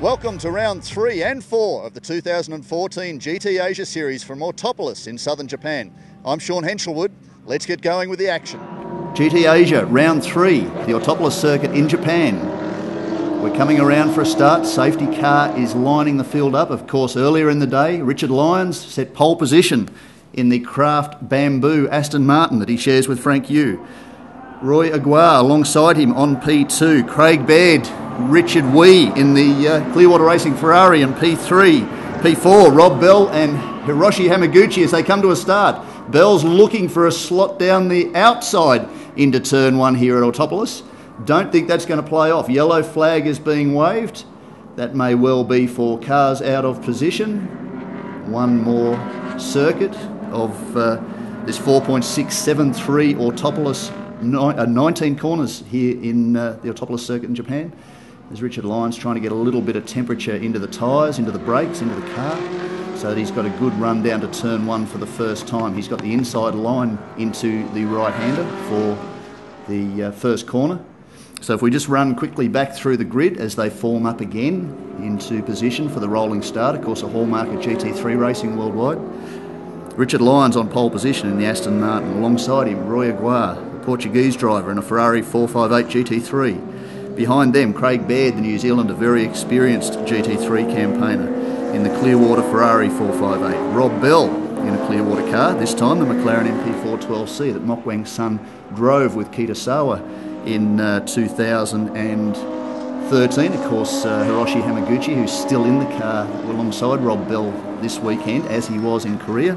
Welcome to round 3 and 4 of the 2014 GT Asia Series from Autopolis in southern Japan. I'm Sean Henshelwood. Let's get going with the action. GT Asia, round 3, the Autopolis circuit in Japan. We're coming around for a start. Safety car is lining the field up. Of course, earlier in the day, Richard Lyons set pole position in the Craft Bamboo Aston Martin that he shares with Frank Yu. Roy Aguirre alongside him on P2. Craig Baird, Richard Wee in the Clearwater Racing Ferrari in P3. P4, Rob Bell and Horoshi Hamaguchi as they come to a start. Bell's looking for a slot down the outside into turn 1 here at Autopolis. Don't think that's going to play off. Yellow flag is being waved. That may well be for cars out of position. One more circuit of this 4.673 Autopolis, 19 corners here in the Autopolis circuit in Japan. There's Richard Lyons trying to get a little bit of temperature into the tyres, into the brakes, into the car, so that he's got a good run down to turn 1 for the first time. He's got the inside line into the right-hander for the first corner. So if we just run quickly back through the grid as they form up again into position for the rolling start, of course a hallmark of GT3 racing worldwide. Richard Lyons on pole position in the Aston Martin. Alongside him, Roy Aguirre, the Portuguese driver in a Ferrari 458 GT3. Behind them, Craig Baird, the New Zealander, very experienced GT3 campaigner in the Clearwater Ferrari 458. Rob Bell in a Clearwater car, this time the McLaren MP412C that Mok Weng Sun drove with Keita Sawa in 2013. Of course, Horoshi Hamaguchi, who's still in the car alongside Rob Bell this weekend, as he was in Korea,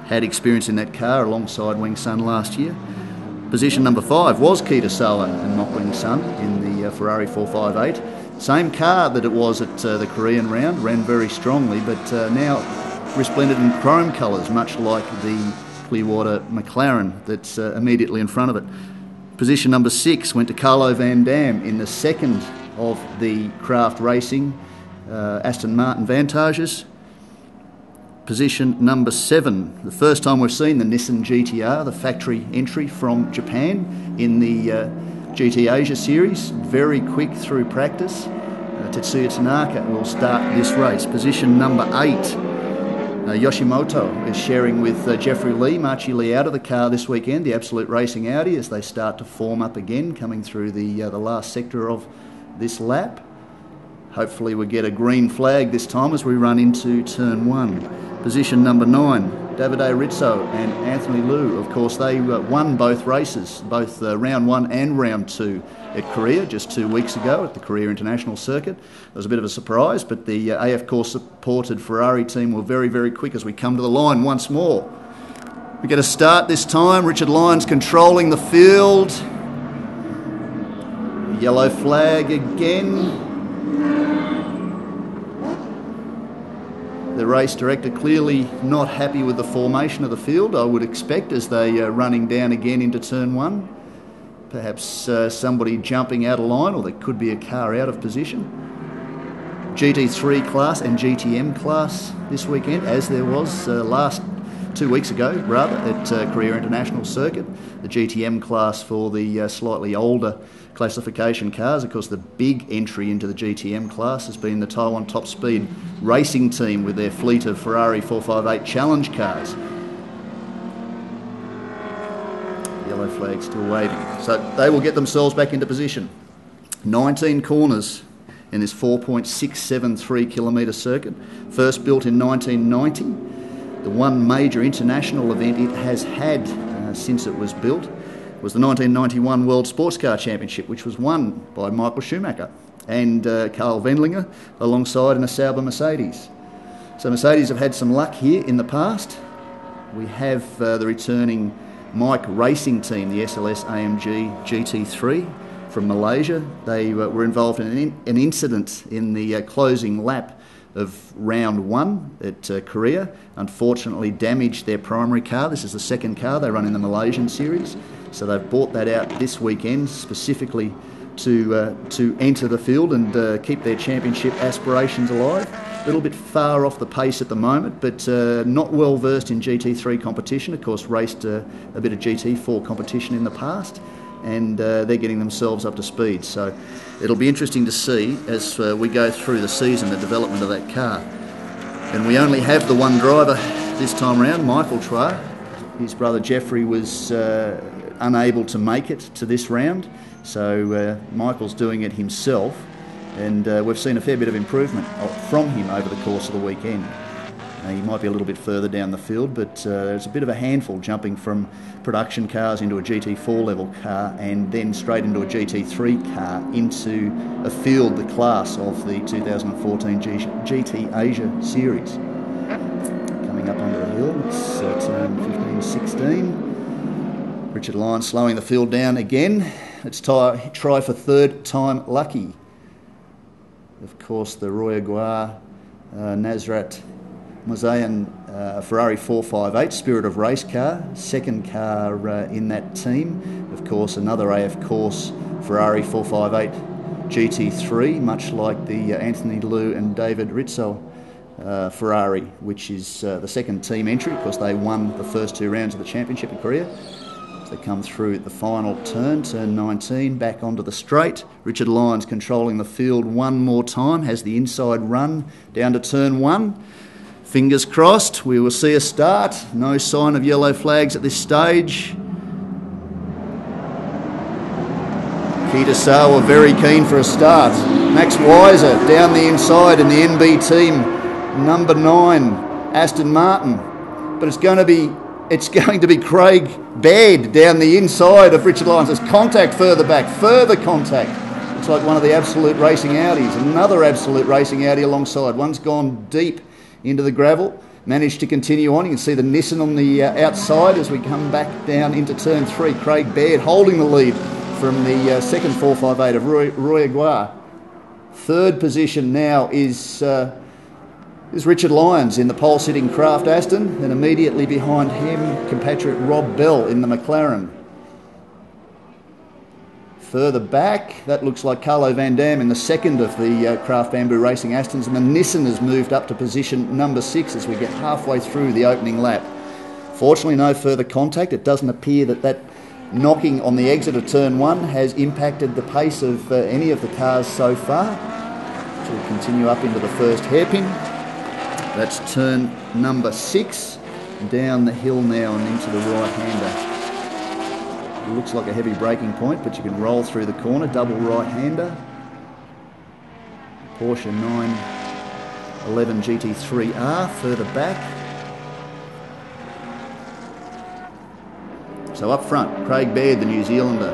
had experience in that car alongside Weng Sun last year. Position number 5 was Keita Sawa and Mok Weng Sun in the Ferrari 458. Same car that it was at the Korean round, ran very strongly, but now resplendent in chrome colours, much like the Clearwater McLaren that's immediately in front of it. Position number 6 went to Carlo Van Dam in the second of the Craft Racing Aston Martin Vantages. Position number 7, the first time we've seen the Nissan GTR, the factory entry from Japan in the GT Asia Series. Very quick through practice. Tetsuya Tanaka will start this race. Position number 8, Yoshimoto is sharing with Jeffrey Lee, Marchi Lee out of the car this weekend, the Absolute Racing Audi, as they start to form up again, coming through the last sector of this lap. Hopefully we get a green flag this time as we run into turn 1. Position number 9, Davide Rizzo and Anthony Liu. Of course, they won both races, both round 1 and round 2 at Korea just 2 weeks ago at the Korea International Circuit. It was a bit of a surprise, but the AF Corse supported Ferrari team were very, very quick as we come to the line once more. We get a start this time. Richard Lyons controlling the field. Yellow flag again. The race director clearly not happy with the formation of the field, I would expect, as they are running down again into turn 1. Perhaps somebody jumping out of line, or there could be a car out of position. GT3 class and GTM class this weekend, as there was last 2 weeks ago, rather, at Korea International Circuit. The GTM class for the slightly older classification cars. Of course, the big entry into the GTM class has been the Taiwan Top Speed racing team with their fleet of Ferrari 458 Challenge cars. Yellow flag still waving. So they will get themselves back into position. 19 corners in this 4.673 kilometre circuit. First built in 1990. The one major international event it has had since it was built was the 1991 World Sports Car Championship, which was won by Michael Schumacher and Carl Wendlinger alongside in a Sauber Mercedes. So Mercedes have had some luck here in the past. We have the returning Mike Racing team, the SLS AMG GT3 from Malaysia. They were involved in an incident in the closing lap of round 1 at Korea. Unfortunately damaged their primary car. This is the second car they run in the Malaysian series. So they've bought that out this weekend specifically to enter the field and keep their championship aspirations alive. A little bit far off the pace at the moment, but not well versed in GT3 competition. Of course, raced a bit of GT4 competition in the past, and they're getting themselves up to speed. So it'll be interesting to see as we go through the season the development of that car. And we only have the one driver this time around, Michael Chua. His brother Jeffrey was unable to make it to this round, so Michael's doing it himself, and we've seen a fair bit of improvement from him over the course of the weekend. He might be a little bit further down the field, but there's a bit of a handful jumping from production cars into a GT4 level car and then straight into a GT3 car into a field, the class of the 2014 GT Asia Series. Coming up onto the hill, it's turn 15-16. Richard Lyons slowing the field down again. Let's try for third time lucky. Of course, the Roy Aguirre, Nasrat Mozayan Ferrari 458 Spirit of Race car, second car in that team. Of course, another AF Course Ferrari 458 GT3, much like the Anthony Liu and David Rizzo Ferrari, which is the second team entry. Of course, they won the first two rounds of the championship in Korea. As they come through the final turn, turn 19, back onto the straight. Richard Lyons controlling the field one more time, has the inside run down to turn 1. Fingers crossed, we will see a start. No sign of yellow flags at this stage. Keita Sawa very keen for a start. Max Weiser down the inside in the NB team, number 9, Aston Martin. But it's going to be Craig Baird down the inside of Richard Lyons. There's contact further back, further contact. Looks like one of the Absolute Racing Audis, another Absolute Racing Audi alongside. One's gone deep into the gravel, managed to continue on. You can see the Nissan on the outside as we come back down into turn 3. Craig Baird holding the lead from the second 458 of Roy Aguirre. Third position now is Richard Lyons in the pole-sitting Kraft Aston, and immediately behind him, compatriot Rob Bell in the McLaren. Further back, that looks like Carlo Van Dam in the second of the Kraft Bamboo Racing Astons, and the Nissan has moved up to position number 6 as we get halfway through the opening lap. Fortunately, no further contact. It doesn't appear that knocking on the exit of turn 1 has impacted the pace of any of the cars so far. So we'll continue up into the first hairpin. That's turn number 6, down the hill now and into the right-hander. It looks like a heavy braking point, but you can roll through the corner, double right-hander. Porsche 911 GT3R further back. So up front, Craig Baird, the New Zealander,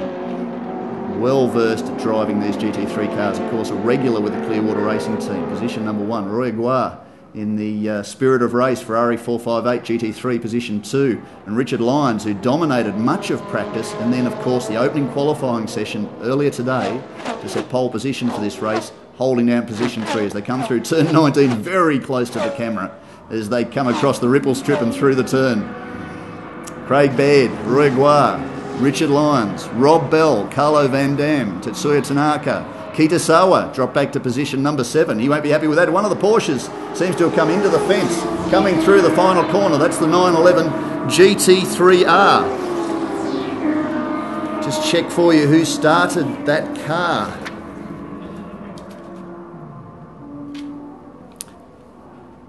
well versed at driving these GT3 cars. Of course, a regular with the Clearwater Racing team. Position number 1, Roy Aguirre in the Spirit of Race Ferrari 458 GT3, position 2. And Richard Lyons, who dominated much of practice, and then, of course, the opening qualifying session earlier today to set pole position for this race, holding down position 3 as they come through turn 19, very close to the camera as they come across the ripple strip and through the turn. Craig Baird, Roy Aguirre, Richard Lyons, Rob Bell, Carlo Van Dam, Tetsuya Tanaka, Keita Sawa dropped back to position number 7. He won't be happy with that. One of the Porsches seems to have come into the fence, coming through the final corner. That's the 911 GT3R. Just check for you who started that car.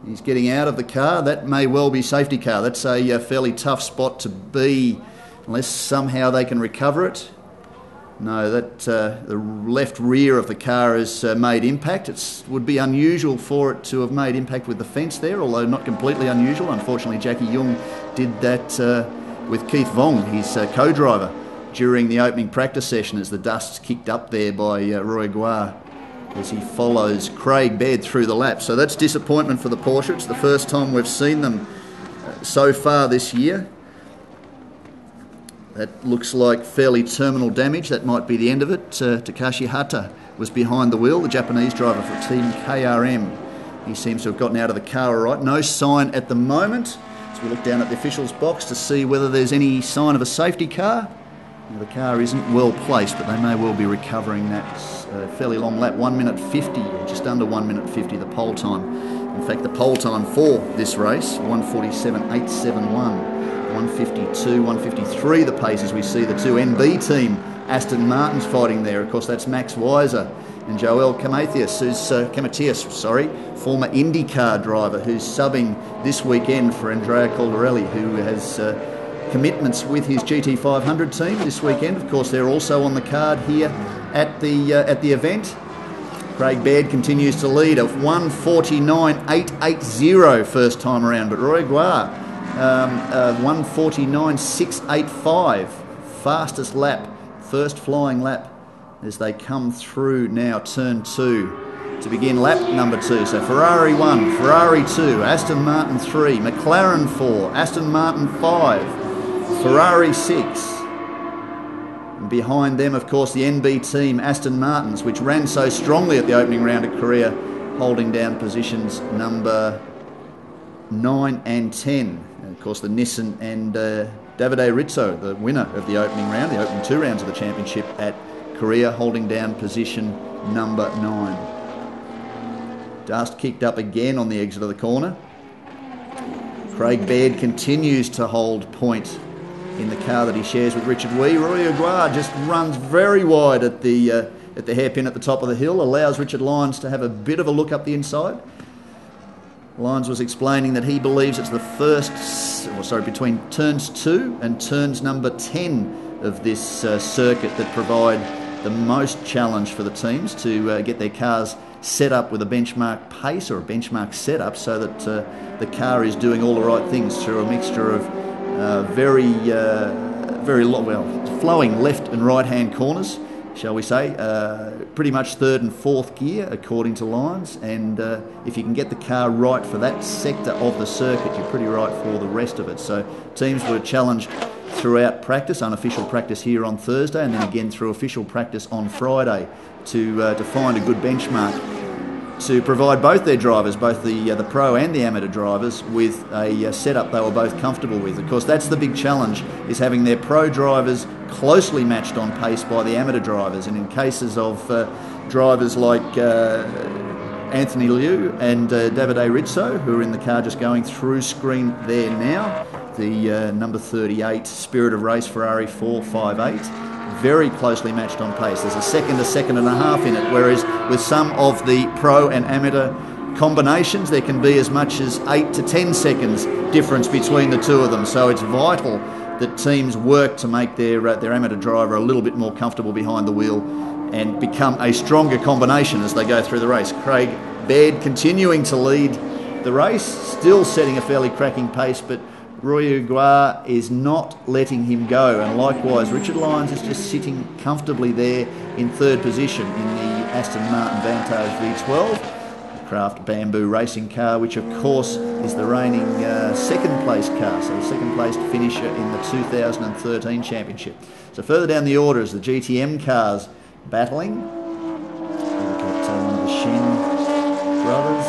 He's getting out of the car. That may well be safety car. That's a fairly tough spot to be unless somehow they can recover it. No, that the left rear of the car has made impact. It would be unusual for it to have made impact with the fence there, although not completely unusual. Unfortunately, Jackie Young did that with Keith Vong, his co-driver, during the opening practice session as the dust's kicked up there by Roy Aguirre as he follows Craig Baird through the lap. So that's disappointment for the Porsche. It's the first time we've seen them so far this year. That looks like fairly terminal damage. That might be the end of it. Takashi Hata was behind the wheel, the Japanese driver for Team KRM. He seems to have gotten out of the car all right. No sign at the moment. So we look down at the officials' box to see whether there's any sign of a safety car. Now, the car isn't well placed, but they may well be recovering that fairly long lap. 1 minute 50, or just under 1 minute 50, the pole time. In fact, the pole time for this race, 1:47.871. 1:52, 1:53 the pace as we see the two NB team Aston Martin's fighting there. Of course, that's Max Weiser and Joel Camatius, former IndyCar driver, who's subbing this weekend for Andrea Caldarelli, who has commitments with his GT500 team this weekend. Of course, they're also on the card here at the event. Craig Baird continues to lead at 1:49.880 first time around, but Roy Aguirre 1:49.685 fastest lap, first flying lap as they come through now turn 2 to begin lap number 2. So Ferrari 1, Ferrari 2, Aston Martin 3, McLaren 4, Aston Martin 5, Ferrari 6. And behind them, of course, the NB team, Aston Martins, which ran so strongly at the opening round at Korea, holding down positions number 9 and 10. And of course, the Nissan and Davide Rizzo, the winner of the opening round, the opening 2 rounds of the championship at Korea, holding down position number 9. Dust kicked up again on the exit of the corner. Craig Baird continues to hold point in the car that he shares with Richard Wee. Roy Aguirre just runs very wide at the hairpin at the top of the hill, allows Richard Lyons to have a bit of a look up the inside. Lyons was explaining that he believes it's the between turns 2 and turns number 10 of this circuit that provide the most challenge for the teams to get their cars set up with a benchmark pace or a benchmark setup so that the car is doing all the right things through a mixture of flowing left and right hand corners, shall we say, pretty much 3rd and 4th gear according to Lyons, and if you can get the car right for that sector of the circuit, you're pretty right for the rest of it. So teams were challenged throughout practice, unofficial practice here on Thursday, and then again through official practice on Friday to find a good benchmark to provide both their drivers, both the pro and the amateur drivers, with a setup they were both comfortable with. Of course, that's the big challenge, is having their pro drivers closely matched on pace by the amateur drivers. And in cases of drivers like Anthony Liu and Davide Rizzo, who are in the car just going through screen there now, the number 38 Spirit of Race Ferrari 458, very closely matched on pace. There's a second and a half in it, whereas with some of the pro and amateur combinations, there can be as much as 8 to 10 seconds difference between the two of them. So it's vital that teams work to make their amateur driver a little bit more comfortable behind the wheel and become a stronger combination as they go through the race. Craig Baird continuing to lead the race, still setting a fairly cracking pace, but Roy Aguirre is not letting him go, and likewise Richard Lyons is just sitting comfortably there in 3rd position in the Aston Martin Vantage V12, the Craft Bamboo racing car, which of course is the reigning 2nd place car, so the 2nd placed finisher in the 2013 championship. So further down the order is the GTM cars battling. We've got one of the Shen brothers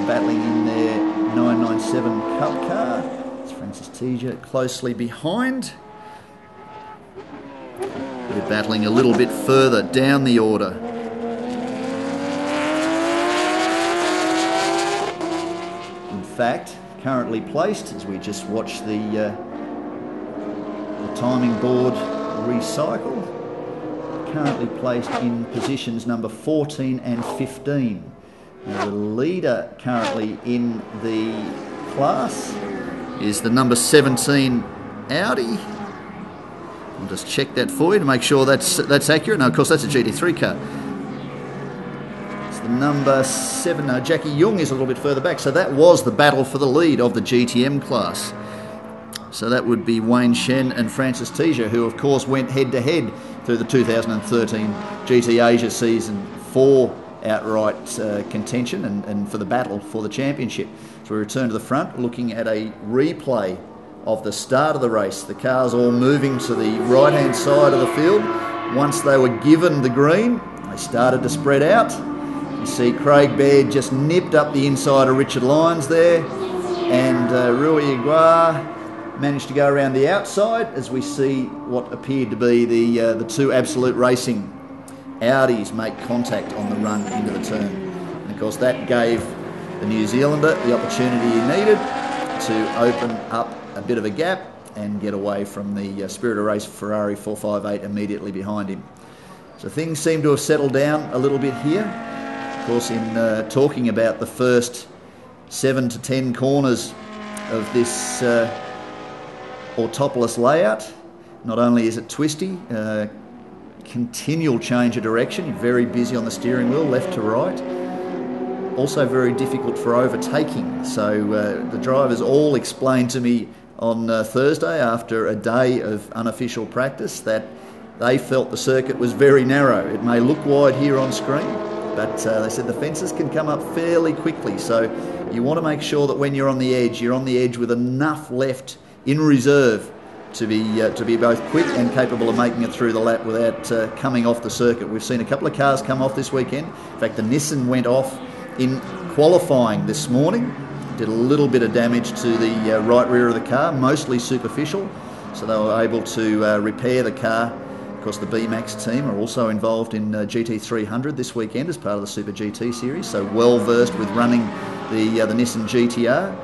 battling in their 997 Cup car. Francis Teja closely behind. They're battling a little bit further down the order. In fact, currently placed, as we just watch the timing board recycle, currently placed in positions number 14 and 15. Now, the leader currently in the class is the number 17 Audi. I'll just check that for you to make sure that's accurate. No, of course, that's a GT3 car. It's the number 7. No, Jackie Young is a little bit further back. So that was the battle for the lead of the GTM class. So that would be Wayne Shen and Francis Teja, who of course went head-to-head through the 2013 GT Asia season for outright contention and for the battle for the championship. So we return to the front, looking at a replay of the start of the race. The cars all moving to the right-hand side of the field. Once they were given the green, they started to spread out. You see Craig Baird just nipped up the inside of Richard Lyons there, and Rui Aguirre managed to go around the outside as we see what appeared to be the two Absolute Racing Audis make contact on the run into the turn. And of course that gave the New Zealander the opportunity he needed to open up a bit of a gap and get away from the Spirit of Race Ferrari 458 immediately behind him. So things seem to have settled down a little bit here. Of course, in talking about the first 7 to 10 corners of this Autopolis layout, not only is it twisty, continual change of direction, very busy on the steering wheel, left to right. Also very difficult for overtaking. So the drivers all explained to me on Thursday, after a day of unofficial practice, that they felt the circuit was very narrow. It may look wide here on screen, but they said the fences can come up fairly quickly. So you want to make sure that when you're on the edge with enough left in reserve to be both quick and capable of making it through the lap without coming off the circuit. We've seen a couple of cars come off this weekend. In fact, the Nissan went off in qualifying this morning. Did a little bit of damage to the right rear of the car, mostly superficial, so they were able to repair the car. Of course, the B-Max team are also involved in GT300 this weekend as part of the Super GT series, so well versed with running the Nissan GTR.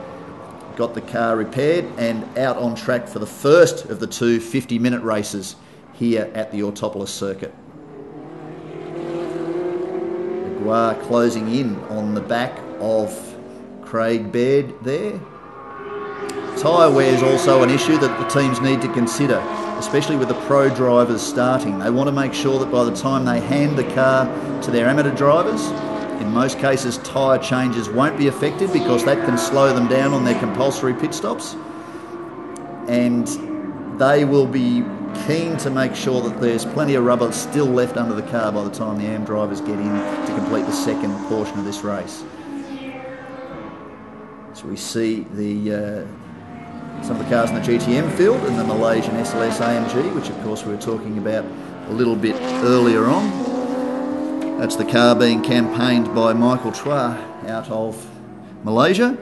Got the car repaired and out on track for the first of the two 50-minute races here at the Autopolis circuit. Aguirre closing in on the back of Craig Baird there. Tyre wear is also an issue that the teams need to consider, especially with the pro drivers starting. They want to make sure that by the time they hand the car to their amateur drivers, in most cases tyre changes won't be affected because that can slow them down on their compulsory pit stops. And they will be keen to make sure that there's plenty of rubber still left under the car by the time the AM drivers get in to complete the second portion of this race. So we see some of the cars in the GTM field and the Malaysian SLS AMG, which of course we were talking about a little bit earlier on. That's the car being campaigned by Michael Chua out of Malaysia.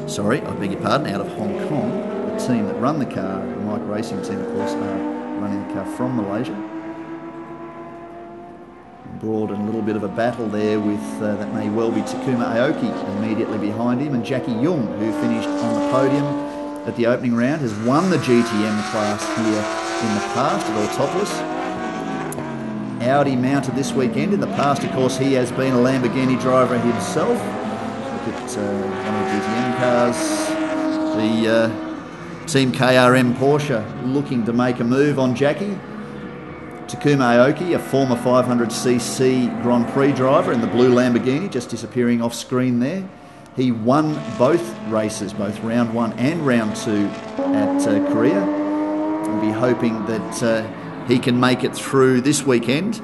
Sorry, I beg your pardon, out of Hong Kong. The team that run the car, the Mike Racing team, of course, are running the car from Malaysia. Broad and a little bit of a battle there with, that may well be Takuma Aoki immediately behind him, and Jackie Jung, who finished on the podium at the opening round, has won the GTM class here in the past at Autopolis. Audi mounted this weekend. In the past, of course, he has been a Lamborghini driver himself. Look at one of the GTM cars, the Team KRM Porsche looking to make a move on Jackie. Takuma Aoki, a former 500cc Grand Prix driver in the blue Lamborghini, just disappearing off screen there. He won both races, both round 1 and round 2 at Korea. We'll be hoping that he can make it through this weekend.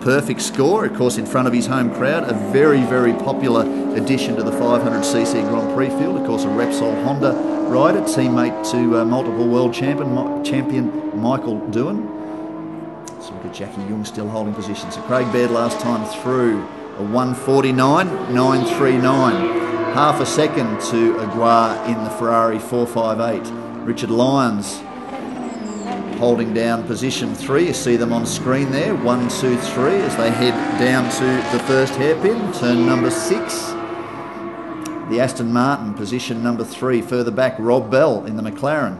Perfect score, of course, in front of his home crowd. A very, very popular addition to the 500cc Grand Prix field. Of course, a Repsol Honda rider, teammate to multiple world champion Michael Doohan. So look at Jackie Jung still holding position. So Craig Baird last time through a 1:49.939. Half a second to Aguirre in the Ferrari 458. Richard Lyons holding down position 3. You see them on screen there, 1, 2, 3, as they head down to the first hairpin, turn number 6. The Aston Martin, position number 3. Further back, Rob Bell in the McLaren,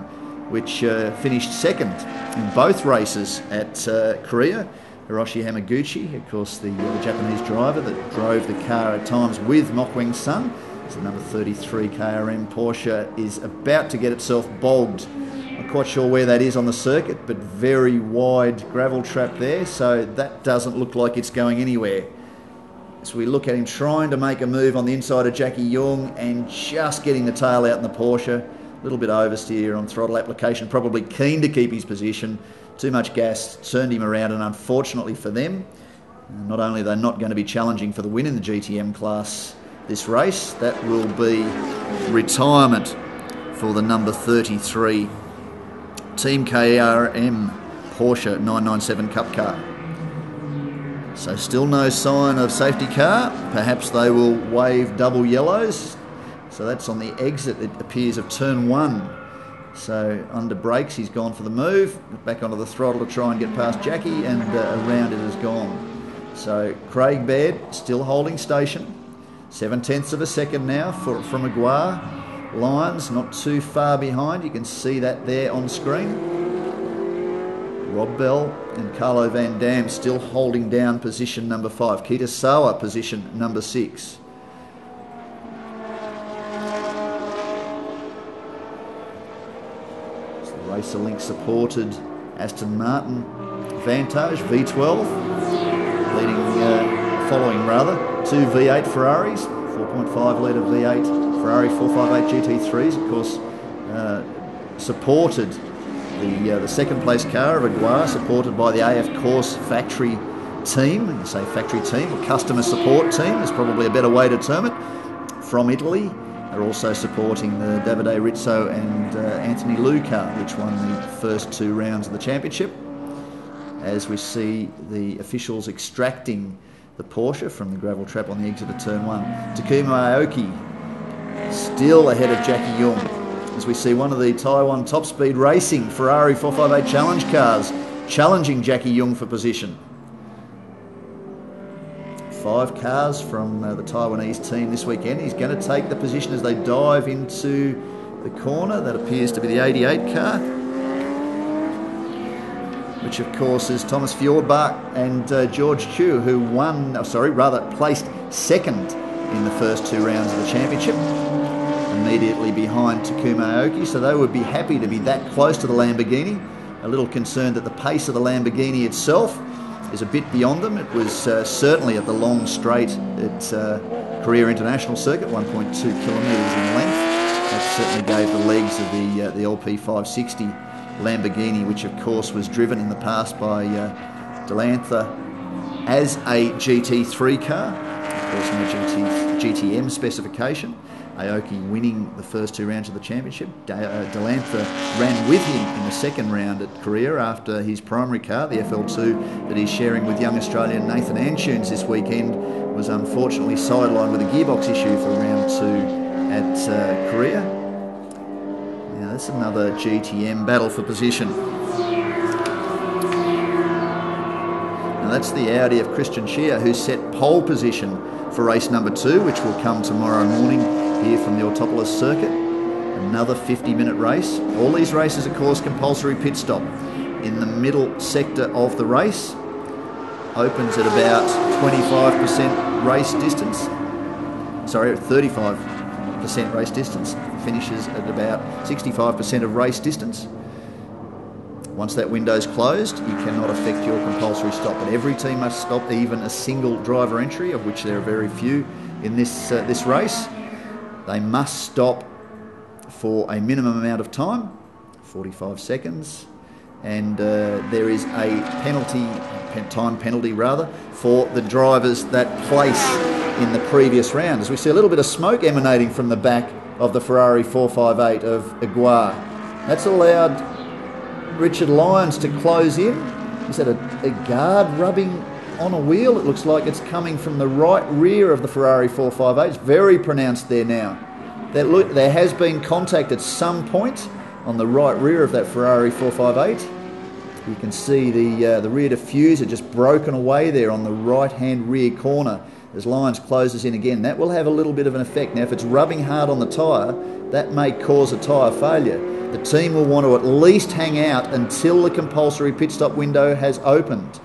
which finished second in both races at Korea. Horoshi Hamaguchi, of course, the Japanese driver that drove the car at times with Mok Weng Sun. So the number 33 KRM Porsche is about to get itself bogged. Not quite sure where that is on the circuit, but very wide gravel trap there, so that doesn't look like it's going anywhere. So we look at him trying to make a move on the inside of Jackie Jung and just getting the tail out in the Porsche. A little bit oversteer on throttle application, probably keen to keep his position. Too much gas turned him around, and unfortunately for them, not only are they not going to be challenging for the win in the GTM class this race, that will be retirement for the number 33 Team KRM Porsche 997 Cup car. So still no sign of safety car. Perhaps they will wave double yellows. So that's on the exit, it appears, of turn 1. So under brakes, he's gone for the move, back onto the throttle to try and get past Jackie, and around it has gone. So Craig Baird still holding station. 0.7 of a second now from Aguirre. Lyons not too far behind. You can see that there on screen. Rob Bell and Carlo Van Dam still holding down position number 5. Keita Sawa position number 6. It's the Racer Link supported Aston Martin Vantage V12 following two V8 Ferraris, 4.5 litre V8 Ferrari 458 GT3s, of course, supported the second place car of Aguirre, supported by the AF Course factory team. And you say factory team, or customer support team is probably a better way to term it, from Italy. They're also supporting the Davide Rizzo and Anthony Liu car, which won the first 2 rounds of the championship. As we see the officials extracting the Porsche from the gravel trap on the exit of turn 1. Takuma Aoki still ahead of Jackie Young, as we see one of the Taiwan Top Speed Racing Ferrari 458 Challenge cars challenging Jackie Young for position. 5 cars from the Taiwanese team this weekend. He's going to take the position as they dive into the corner. That appears to be the 88 car, which of course is Thomas Fjordbach and George Chu, who placed second in the first 2 rounds of the championship, immediately behind Takuma Aoki. So they would be happy to be that close to the Lamborghini. A little concerned that the pace of the Lamborghini itself is a bit beyond them. It was certainly at the long straight at Korea International Circuit, 1.2 kilometres in length. That certainly gave the legs of the LP560 Lamborghini, which of course was driven in the past by Delantha as a GT3 car, of course in the GTM specification. Aoki winning the first 2 rounds of the championship. Delantha ran with him in the second round at Korea after his primary car, the FL2 that he's sharing with young Australian Nathan Antunes this weekend, was unfortunately sidelined with a gearbox issue for round 2 at Korea. Now that's another GTM battle for position. Now that's the Audi of Christian Schier, who set pole position for race number 2, which will come tomorrow morning here from the Autopolis circuit. Another 50-minute race. All these races, of course, compulsory pit stop. In the middle sector of the race, opens at about 25% race distance. Sorry, 35% race distance. Finishes at about 65% of race distance. Once that window's closed, you cannot affect your compulsory stop. But every team must stop, even a single driver entry, of which there are very few in this race. They must stop for a minimum amount of time, 45 seconds, and there is a time penalty for the drivers that place in the previous round. As we see a little bit of smoke emanating from the back of the Ferrari 458 of Aguirre. That's allowed Richard Lyons to close in. Is that a guard rubbing on a wheel? It looks like it's coming from the right rear of the Ferrari 458. It's very pronounced there now. There has been contact at some point on the right rear of that Ferrari 458. You can see the rear diffuser just broken away there on the right-hand rear corner as Lyons closes in again. That will have a little bit of an effect. Now, if it's rubbing hard on the tyre, that may cause a tyre failure. The team will want to at least hang out until the compulsory pit stop window has opened.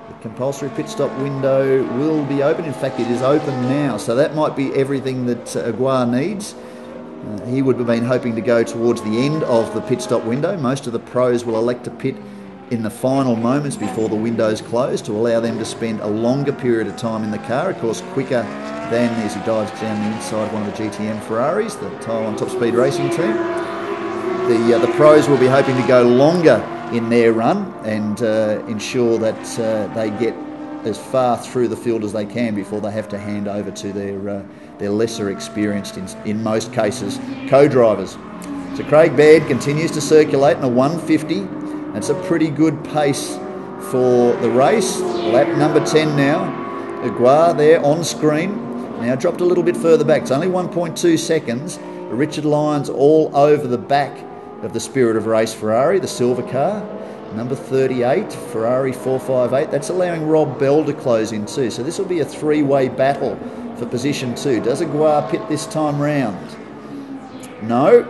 The compulsory pit stop window will be open. In fact, it is open now, so that might be everything that Aguirre needs. He would have been hoping to go towards the end of the pit stop window. Most of the pros will elect to pit in the final moments before the windows close to allow them to spend a longer period of time in the car, of course quicker than as he dives down the inside of one of the GTM Ferraris, the Taiwan Top Speed Racing team. The pros will be hoping to go longer in their run and ensure that they get as far through the field as they can before they have to hand over to their lesser experienced, in most cases, co-drivers. So Craig Baird continues to circulate in a 150. That's a pretty good pace for the race. Lap number 10 now. Aguirre there on screen. Now dropped a little bit further back. It's only 1.2 seconds. Richard Lyons all over the back of the Spirit of Race Ferrari, the silver car. Number 38, Ferrari 458. That's allowing Rob Bell to close in too. So this will be a three-way battle for position 2. Does Aguirre pit this time round? No,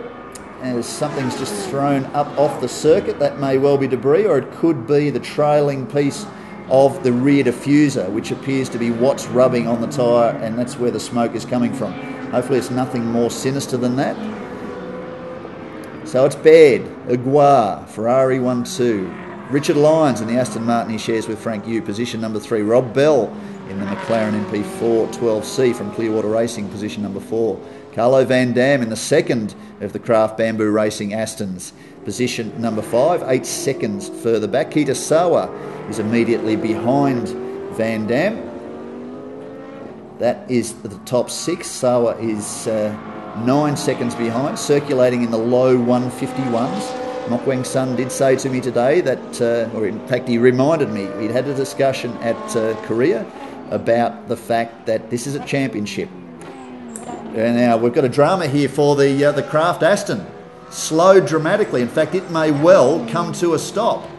as something's just thrown up off the circuit. That may well be debris, or it could be the trailing piece of the rear diffuser, which appears to be what's rubbing on the tyre, and that's where the smoke is coming from. Hopefully it's nothing more sinister than that. So it's Baird, Aguirre, Ferrari 1-2. Richard Lyons in the Aston Martin he shares with Frank Yu, position number 3. Rob Bell in the McLaren MP4 12C from Clearwater Racing, position number 4. Carlo Van Dam in the second of the Kraft Bamboo Racing Astons, position number 5, 8 seconds further back. Keita Sawa is immediately behind Van Dam. That is the top 6. Sawa is 9 seconds behind, circulating in the low 151s. Mok Weng Sun did say to me today that, or in fact he reminded me, he'd had a discussion at Korea about the fact that this is a championship. And now we've got a drama here for the Kraft Aston. Slowed dramatically. In fact, it may well come to a stop.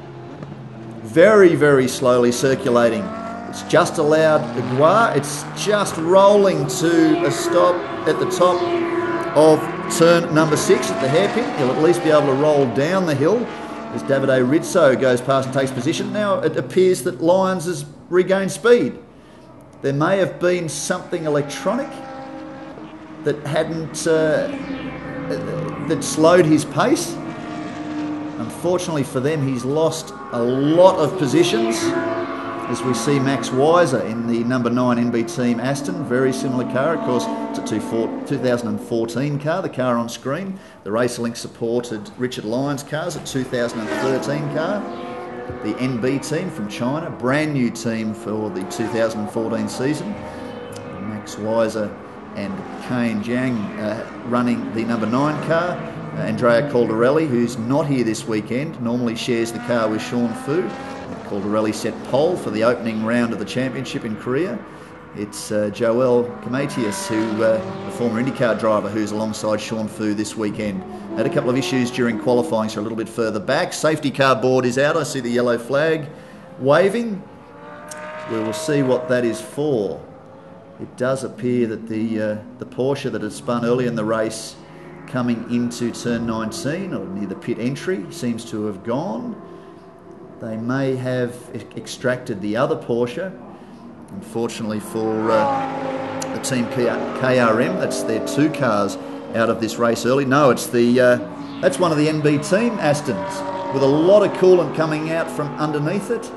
Very, very slowly circulating. It's just allowed Aguirre. It's just rolling to a stop at the top of turn number 6 at the hairpin. He'll at least be able to roll down the hill as Davide Rizzo goes past and takes position. Now it appears that Lyons has regained speed. There may have been something electronic that hadn't that slowed his pace. Unfortunately for them, he's lost a lot of positions, as we see Max Weiser in the number 9 NB Team Aston. Very similar car, of course. It's a 2014 car, the car on screen. The Racelink supported Richard Lyons cars, a 2013 car. The NB team from China, brand new team for the 2014 season. Max Weiser and Kane Jiang running the number 9 car. Andrea Caldarelli, who's not here this weekend, normally shares the car with Sean Fu. Caldarelli set pole for the opening round of the championship in Korea. It's Joel Kamatius, the former IndyCar driver, who's alongside Sean Fu this weekend. Had a couple of issues during qualifying, so a little bit further back. Safety car board is out. I see the yellow flag waving. We will see what that is for. It does appear that the Porsche that had spun early in the race coming into turn 19, or near the pit entry, seems to have gone. They may have extracted the other Porsche. Unfortunately for the team KRM, that's their 2 cars out of this race early. No, it's that's one of the NB Team Astons with a lot of coolant coming out from underneath it.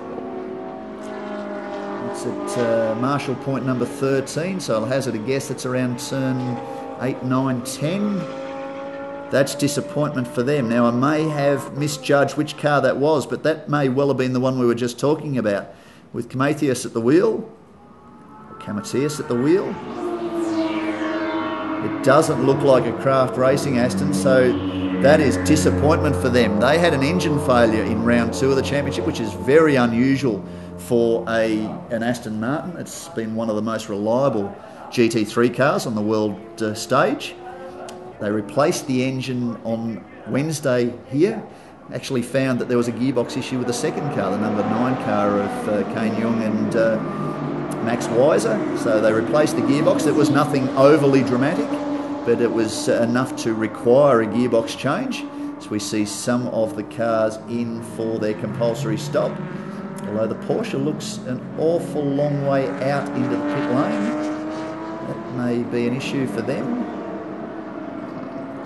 It's at Marshall point number 13, so I'll hazard a guess that's around turn 8, 9, 10. That's disappointment for them. Now, I may have misjudged which car that was, but that may well have been the one we were just talking about, with Kamatius at the wheel. Kamatius at the wheel. It doesn't look like a Kraft Racing Aston, so that is disappointment for them. They had an engine failure in round 2 of the championship, which is very unusual for an Aston Martin. It's been one of the most reliable GT3 cars on the world stage. They replaced the engine on Wednesday here. Actually found that there was a gearbox issue with the second car, the number 9 car of Kane Young and Max Weiser. So they replaced the gearbox. It was nothing overly dramatic, but it was enough to require a gearbox change. So we see some of the cars in for their compulsory stop. Although the Porsche looks an awful long way out into the pit lane. That may be an issue for them.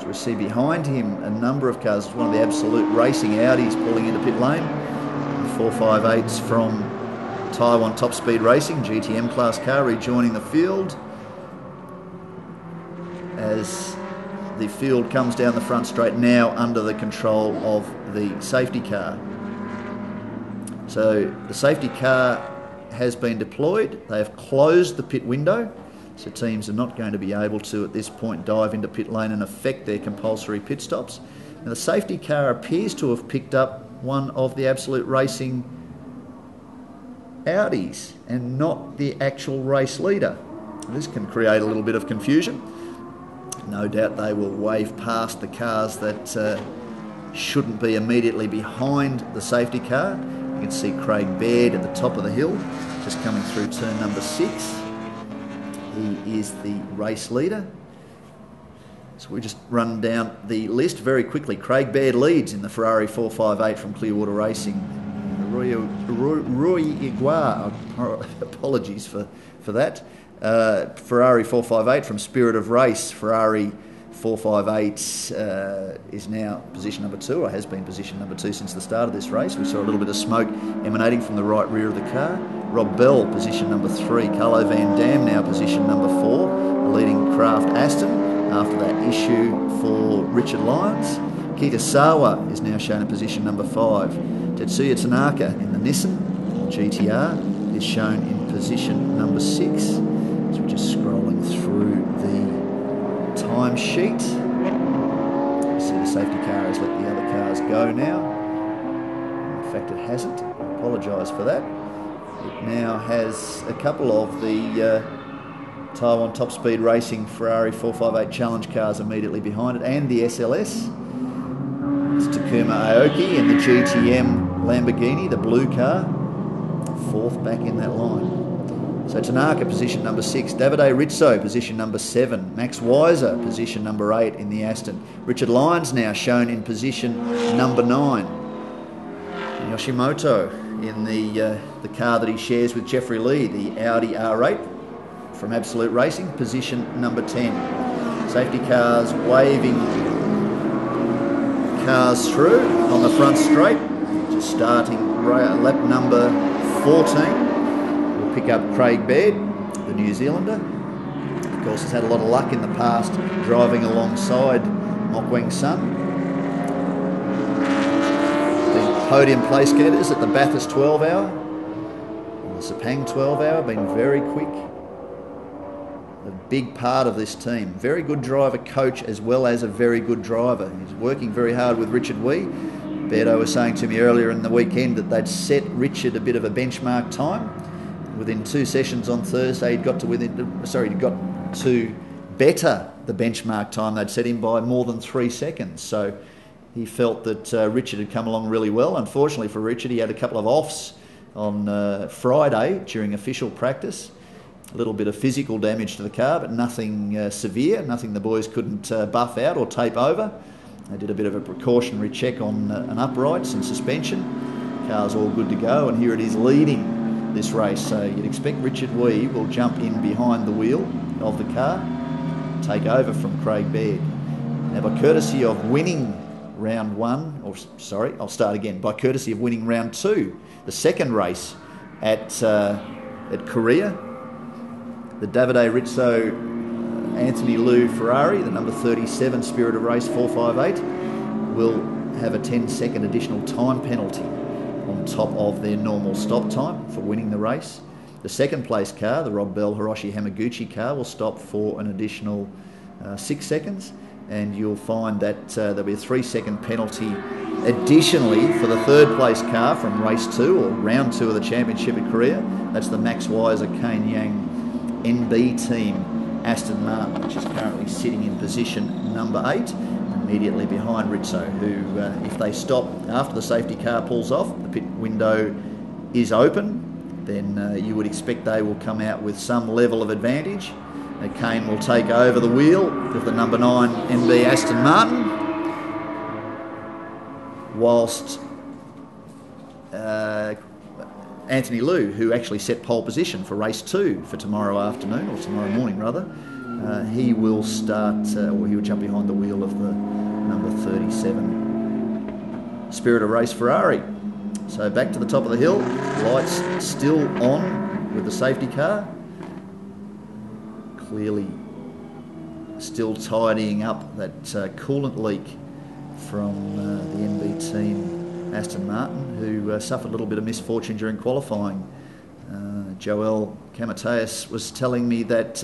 We see behind him a number of cars. It's one of the Absolute Racing Audis pulling into pit lane. The 458s from Taiwan Top Speed Racing, GTM class car, rejoining the field as the field comes down the front straight, now under the control of the safety car. So the safety car has been deployed. They have closed the pit window. So teams are not going to be able to, at this point, dive into pit lane and affect their compulsory pit stops. Now, the safety car appears to have picked up one of the Absolute Racing Audis and not the actual race leader. This can create a little bit of confusion. No doubt they will wave past the cars that shouldn't be immediately behind the safety car. You can see Craig Baird at the top of the hill, just coming through turn number 6. He is the race leader. So we just run down the list very quickly. Craig Baird leads in the Ferrari 458 from Clearwater Racing. Rui Iguar, apologies for that. Ferrari 458 from Spirit of Race. Ferrari 458 is now position number 2, or has been position number 2 since the start of this race. We saw a little bit of smoke emanating from the right rear of the car. Rob Bell, position number 3. Carlo Van Dam now position number 4, the leading craft Aston, after that issue for Richard Lyons. Keita Sawa is now shown in position number 5. Tetsuya Tanaka in the Nissan GTR is shown in position number 6. So we're just scrolling through the timesheet. You see the safety car has let the other cars go now. In fact, it hasn't. I apologise for that. It now has a couple of the Taiwan Top Speed Racing Ferrari 458 Challenge cars immediately behind it, and the SLS. It's Takuma Aoki in the GTM Lamborghini, the blue car, 4th back in that line. So Tanaka, position number 6. Davide Rizzo, position number 7. Max Weiser, position number 8 in the Aston. Richard Lyons now shown in position number 9. And Yoshimoto in the car that he shares with Jeffrey Lee, the Audi R8 from Absolute Racing, position number 10. Safety cars waving cars through on the front straight. Just starting lap number 14. We'll pick up Craig Baird, the New Zealander. Of course, has had a lot of luck in the past driving alongside Mok Weng Sun. The podium place getters at the Bathurst 12 hour and the Sepang 12 hour have been very quick. A big part of this team. Very good driver coach as well as a very good driver. He's working very hard with Richard Wee. Beardo was saying to me earlier in the weekend that they'd set Richard a bit of a benchmark time. Within 2 sessions on Thursday, he'd got to better the benchmark time they'd set him by more than 3 seconds. So he felt that Richard had come along really well. Unfortunately for Richard, he had a couple of offs on Friday during official practice. A little bit of physical damage to the car, but nothing severe, nothing the boys couldn't buff out or tape over. They did a bit of a precautionary check on an uprights and suspension. Car's all good to go, and here it is leading this race. So you'd expect Richard Wee will jump in behind the wheel of the car, take over from Craig Baird. Now, by courtesy of winning round 1, by courtesy of winning round 2, the second race at Korea, the Davide Rizzo Anthony Liu Ferrari, the number 37 Spirit of Race 458, will have a 10-second additional time penalty on top of their normal stop time for winning the race. The second place car, the Rob Bell Horoshi Hamaguchi car, will stop for an additional 6 seconds, and you'll find that there'll be a 3-second penalty additionally for the third place car from race 2 or round 2 of the championship at Korea. That's the Max Weiser Kane Yang NB team Aston Martin, which is currently sitting in position number 8, immediately behind Rizzo, who, if they stop after the safety car pulls off, the pit window is open, then you would expect they will come out with some level of advantage. Kane will take over the wheel of the number 9 NB Aston Martin, whilst Anthony Liu, who actually set pole position for race 2 for tomorrow afternoon, or tomorrow morning rather, he will start, or he will jump behind the wheel of the number 37 Spirit of Race Ferrari. So back to the top of the hill, lights still on with the safety car. Clearly still tidying up that coolant leak from the NB team Aston Martin, who suffered a little bit of misfortune during qualifying. Joel Kamateas was telling me that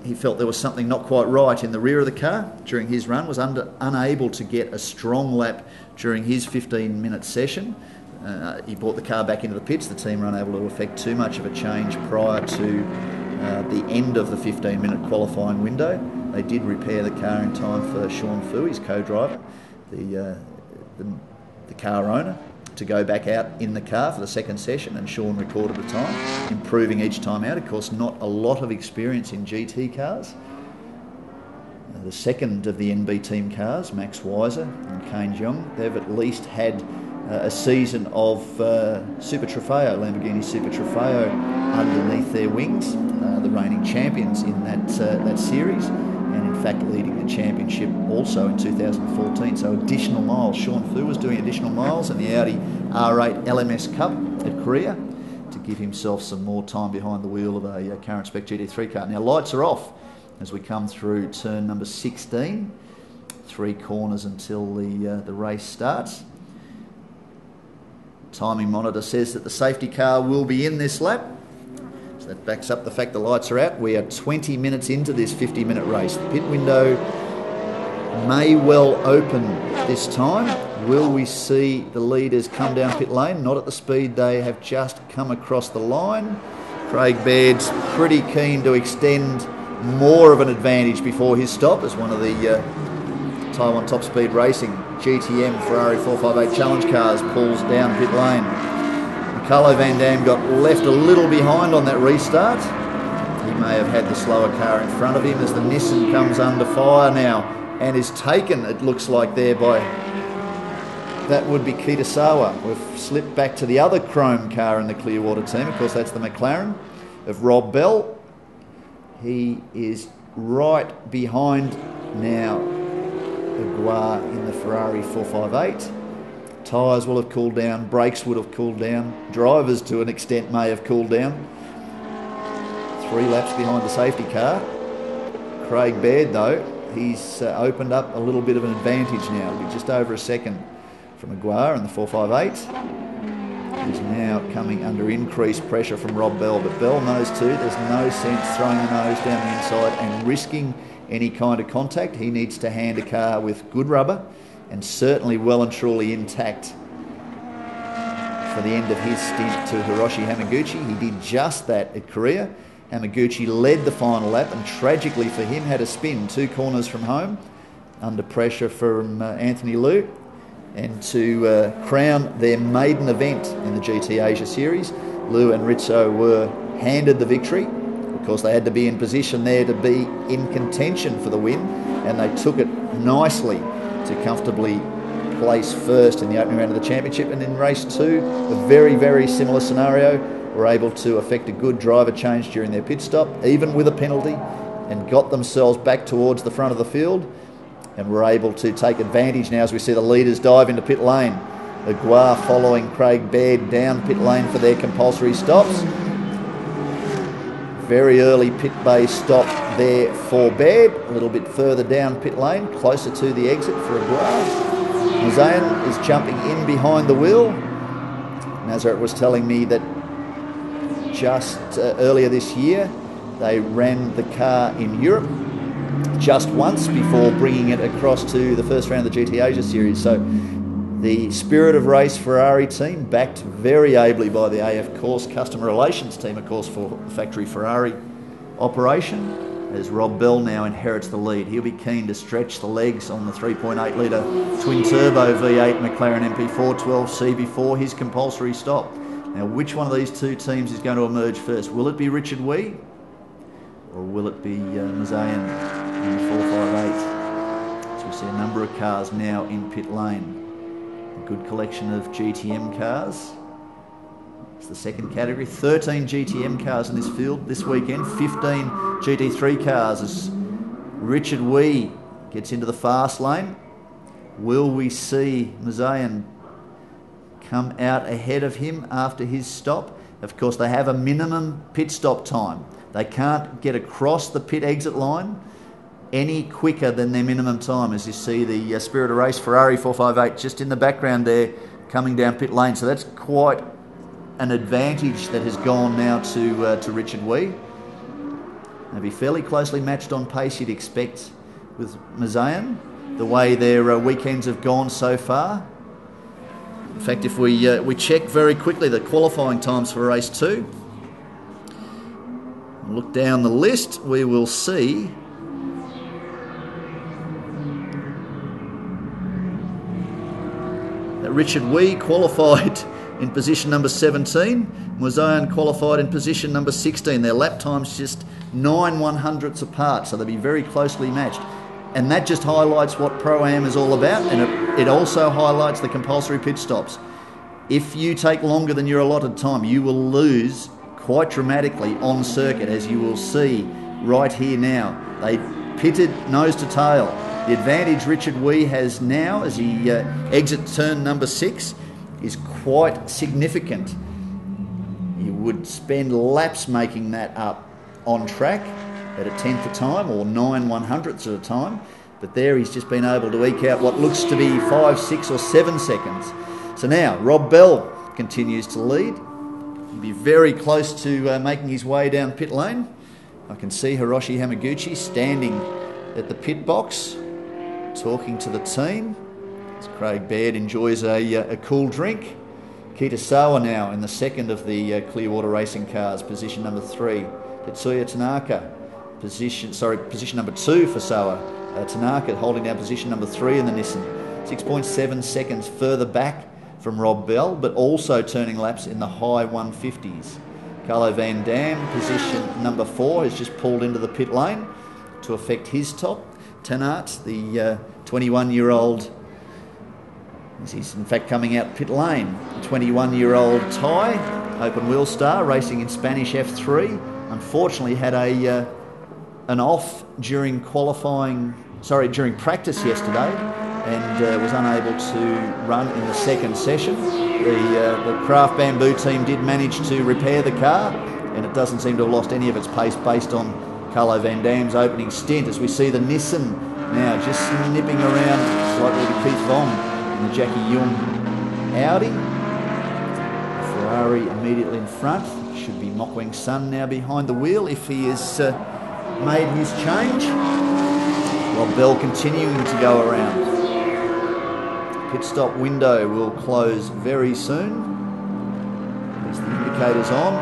he felt there was something not quite right in the rear of the car during his run, was unable to get a strong lap during his 15-minute session. He brought the car back into the pits. The team were unable to effect too much of a change prior to the end of the 15-minute qualifying window. They did repair the car in time for Sean Fu, his co-driver, the car owner, to go back out in the car for the second session, and Sean recorded the time, improving each time out. Of course, not a lot of experience in GT cars. the second of the NB team cars, Max Weiser and Kane Jeong, they've at least had a season of Super Trofeo, Lamborghini Super Trofeo, underneath their wings, the reigning champions in that series, and in fact leading the championship also in 2014. So additional miles. Sean Fu was doing additional miles in the Audi R8 LMS Cup at Korea to give himself some more time behind the wheel of a current spec GT3 car. Now lights are off as we come through turn number 16. 3 corners until the race starts. Timing monitor says that the safety car will be in this lap. So that backs up the fact the lights are out. We are 20 minutes into this 50-minute race. The pit window may well open this time. Will we see the leaders come down pit lane? Not at the speed they have just come across the line. Craig Baird's pretty keen to extend more of an advantage before his stop as one of the Taiwan Top Speed Racing GTM Ferrari 458 Challenge cars pulls down pit lane. Carlo Van Dam got left a little behind on that restart. He may have had the slower car in front of him as the Nissan comes under fire now and is taken, it looks like, there by, that would be Keita Sawa. We've slipped back to the other chrome car in the Clearwater team. Of course, that's the McLaren of Rob Bell. He is right behind now Aguirre in the Ferrari 458. Tyres will have cooled down, brakes would have cooled down, drivers to an extent may have cooled down. 3 laps behind the safety car. Craig Baird though, he's opened up a little bit of an advantage now. It'll be just over a second from Aguirre in the 458. He's now coming under increased pressure from Rob Bell, but Bell knows too there's no sense throwing the nose down the inside and risking any kind of contact. He needs to hand a car with good rubber and certainly well and truly intact for the end of his stint to Horoshi Hamaguchi. He did just that at Korea. Hamaguchi led the final lap and tragically for him had a spin 2 corners from home under pressure from Anthony Liu. And to crown their maiden event in the GT Asia Series, Liu and Rizzo were handed the victory. Of course, they had to be in position there to be in contention for the win, and they took it nicely to comfortably place first in the opening round of the championship. And in race 2, a very, very similar scenario, were able to effect a good driver change during their pit stop, even with a penalty, and got themselves back towards the front of the field. And we're able to take advantage now as we see the leaders dive into pit lane. Aguirre following Craig Baird down pit lane for their compulsory stops. Very early pit bay stop there for Baird. A little bit further down pit lane, closer to the exit for Aguirre. Mazayan is jumping in behind the wheel. Nazareth was telling me that just earlier this year they ran the car in Europe just once before bringing it across to the first round of the GT Asia Series. So the Spirit of Race Ferrari team, backed very ably by the AF Course Customer Relations team, of course, for factory Ferrari operation, as Rob Bell now inherits the lead. He'll be keen to stretch the legs on the 3.8 litre twin-turbo V8 McLaren MP412C before his compulsory stop. Now, which one of these 2 teams is going to emerge first? Will it be Richard Wee or will it be Mazayan in the 458? So we see a number of cars now in pit lane. A good collection of GTM cars. It's the second category. 13 GTM cars in this field this weekend. 15 GT3 cars as Richard Wee gets into the fast lane. Will we see Mazayan come out ahead of him after his stop? Of course, they have a minimum pit stop time. They can't get across the pit exit line any quicker than their minimum time, as you see the Spirit of Race Ferrari 458 just in the background there coming down pit lane. So that's quite an advantage that has gone now to Richard Wee. They'll be fairly closely matched on pace, you'd expect, with Mazayan, the way their weekends have gone so far. In fact, if we check very quickly the qualifying times for race 2, look down the list, we will see that Richard Wee qualified in position number 17. Mazayan qualified in position number 16. Their lap times just 9/100ths apart, so they'll be very closely matched. And that just highlights what Pro-Am is all about, and it also highlights the compulsory pit stops. If you take longer than your allotted time, you will lose quite dramatically on circuit, as you will see right here now. They pitted nose to tail. The advantage Richard Wee has now as he exits turn number 6 is quite significant. You would spend laps making that up on track at a 10th a time or 9/100ths of a time, but there he's just been able to eke out what looks to be 5, 6 or 7 seconds. So now Rob Bell continues to lead. He'll be very close to making his way down pit lane. I can see Horoshi Hamaguchi standing at the pit box talking to the team as Craig Baird enjoys a cool drink. Keita Sawa now in the second of the Clearwater Racing cars, position number 3. Tetsuya Tanaka, position number 2 for Sawa. Tanaka holding down position number 3 in the Nissan. 6.7 seconds further back from Rob Bell, but also turning laps in the high 150s. Carlo Van Dam, position number 4, has just pulled into the pit lane to affect his top. Tanart, the 21-year-old, he's in fact coming out pit lane. 21-year-old Thai, open wheel star, racing in Spanish F3. Unfortunately had an off during during practice yesterday, and was unable to run in the second session. The Craft Bamboo team did manage to repair the car, and it doesn't seem to have lost any of its pace based on Carlo Van Dam's opening stint, as we see the Nissan now just snipping around slightly to Keith Vong in the Jackie Yung Audi. Ferrari immediately in front. Should be Mok Weng Sun now behind the wheel if he has made his change. Rob Bell continuing to go around. Pit stop window will close very soon. There's the indicators on.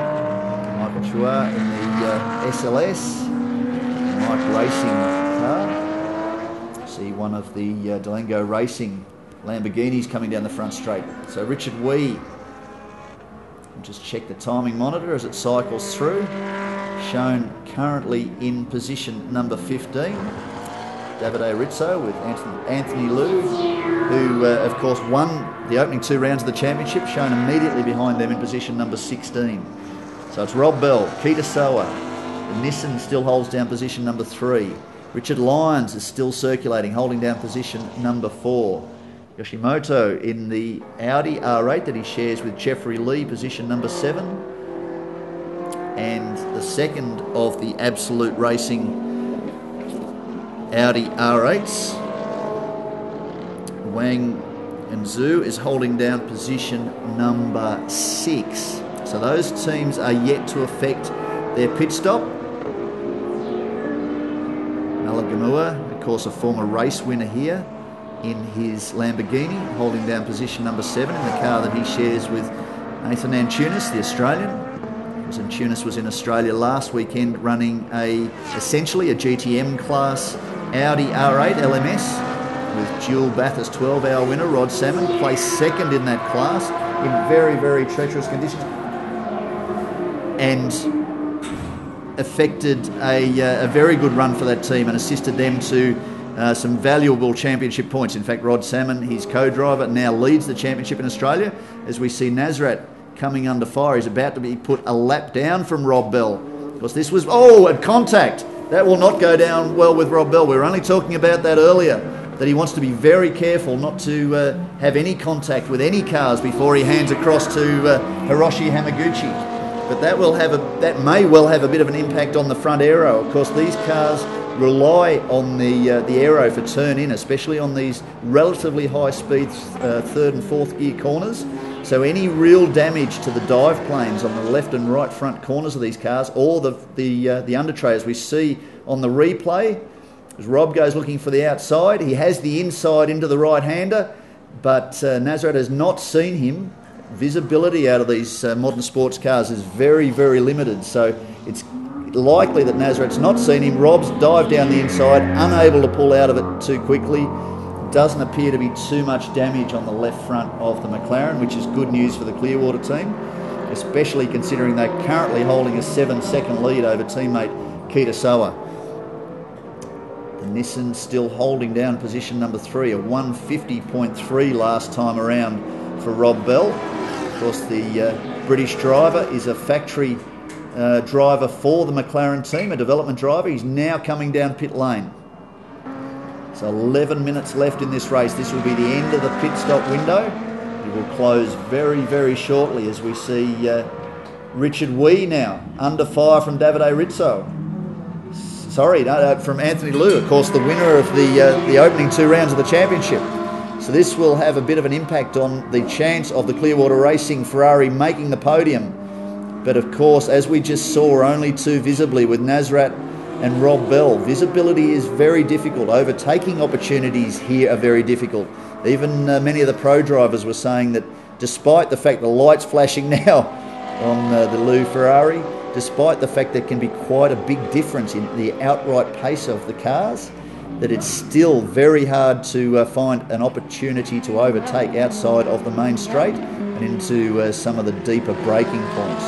Michael Chua in the SLS. Mike Racing car. See one of the Delengo Racing Lamborghinis coming down the front straight. So Richard Wee, just check the timing monitor as it cycles through. Shown currently in position number 15. Davide Rizzo with Anthony Liu, who of course won the opening 2 rounds of the championship, shown immediately behind them in position number 16. So it's Rob Bell, Keita Sawa. The Nissan still holds down position number 3. Richard Lyons is still circulating, holding down position number 4. Yoshimoto in the Audi R8 that he shares with Jeffrey Lee, position number 7. And the second of the Absolute Racing Audi R8s, Wang and Zhu, is holding down position number 6. So those teams are yet to affect their pit stop. Nalagamua, of course a former race winner here in his Lamborghini, holding down position number 7 in the car that he shares with Nathan Antunes, the Australian. Antunes was in Australia last weekend running essentially a GTM class Audi R8 LMS with dual Bathurst 12-hour winner Rod Salmon, placed second in that class in very, very treacherous conditions, and effected a very good run for that team and assisted them to some valuable championship points. In fact, Rod Salmon, his co-driver, now leads the championship in Australia, as we see Nasrat coming under fire. He's about to be put a lap down from Rob Bell, because this was, at contact. That will not go down well with Rob Bell. We were only talking about that earlier, that he wants to be very careful not to have any contact with any cars before he hands across to Horoshi Hamaguchi. But that may well have a bit of an impact on the front aero. Of course, these cars rely on the aero for turn in, especially on these relatively high speed 3rd and 4th gear corners. So any real damage to the dive planes on the left and right front corners of these cars, or the under tray, as we see on the replay, as Rob goes looking for the outside, he has the inside into the right-hander, but Nasrat has not seen him. Visibility out of these modern sports cars is very, very limited, so it's likely that Nasrat's not seen him. Rob's dived down the inside, unable to pull out of it too quickly. Doesn't appear to be too much damage on the left front of the McLaren, which is good news for the Clearwater team, especially considering they're currently holding a 7-second lead over teammate Keita Sawa. Nissan still holding down position number 3, a 150.3 last time around for Rob Bell. Of course, the British driver is a factory driver for the McLaren team, a development driver. He's now coming down pit lane. So 11 minutes left in this race. This will be the end of the pit stop window. It will close very, very shortly as we see Richard Wee now under fire from Davide Rizzo. Sorry, from Anthony Liu, of course, the winner of the opening 2 rounds of the championship. So this will have a bit of an impact on the chance of the Clearwater Racing Ferrari making the podium. But of course, as we just saw, only 2 visibly with Nasrat and Rob Bell. Visibility is very difficult. Overtaking opportunities here are very difficult. Even many of the pro drivers were saying that despite the fact the light's flashing now on the Liu Ferrari, despite the fact there can be quite a big difference in the outright pace of the cars, that it's still very hard to find an opportunity to overtake outside of the main straight and into some of the deeper braking points.